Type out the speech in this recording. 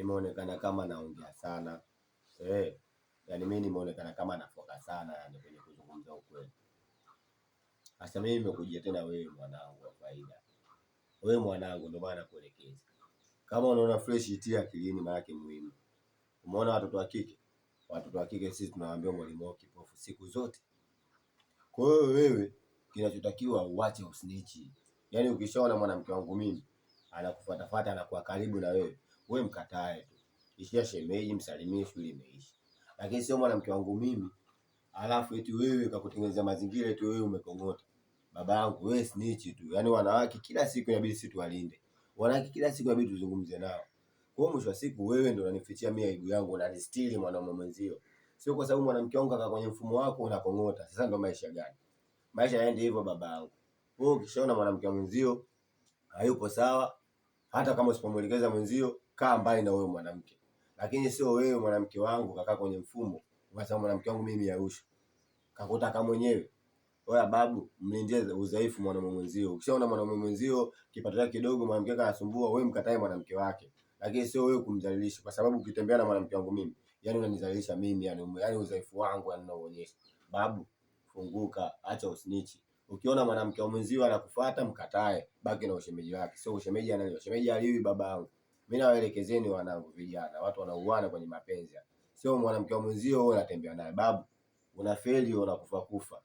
nimeonekana kama naongea sana. Yaani mimi nimeonekana kama nafoka sana yani kwenye kuzungumza ukweli. Sasa mimi nimekujia tena wewe mwanangu wa faida. Wewe mwanangu ndio maana nakuelekeza. Kama unaona fresh itia akilini maana yake muhimu. Umeona watoto wa kike? Watoto wa kike sisi tunawaambia mwalimu wao kipofu siku zote. Kwa hiyo wewe kinachotakiwa uache usnichi. Yaani ukishaona mwanamke wangu mimi anakufuatafuata anakuwa karibu na wewe, wewe mkatae tu. Ishia shemeji, msalimie, shughuli imeisha. Lakini sio mwanamke wangu mimi alafu eti wewe kakutengeneza mazingira eti wewe umekongota. Baba yangu wewe snitch tu. Yaani wanawake kila siku inabidi sisi tuwalinde. Wanawake kila siku inabidi tuzungumze nao. Kwa hiyo mwisho wa siku wewe ndio unanifichia mimi aibu yangu, unanistiri mwanamume mwenzio. Sio kwa sababu mwanamke wangu kaka kwenye mfumo wako unakongota. Sasa ndio maisha gani? Maisha yaende hivyo baba yangu. Wewe ukishaona mwanamke mwenzio hayupo sawa, hata kama usipomuelekeza mwenzio, kaa mbali na wewe mwanamke. Lakini sio wewe mwanamke wangu kaka kwenye mfumo, unasema mwanamke wangu mimi Arusha. Kakutaka mwenyewe. Oya babu, mlindie udhaifu mwanamume mwenzio. Ukishaona mwanamume mwenzio kipato chake kidogo, mwanamke wake anasumbua, wewe mkatae mwanamke wake. Lakini sio wewe kumdhalilisha kwa sababu ukitembea na mwanamke wangu mimi, yani unanidhalilisha mimi, yani udhaifu wangu anaoonyesha. Babu, funguka, acha usnichi. Ukiona mwanamke mwenzio anakufuata mkatae, baki na ushemeji wake. Sio ushemeji analiwa. Ushemeji aliwi baba yangu. Mimi nawaelekezeni wanangu vijana, watu wanauana kwenye mapenzi. Sio mwanamke mwenzio wewe unatembea naye. Babu, unafeli unakufa kufa.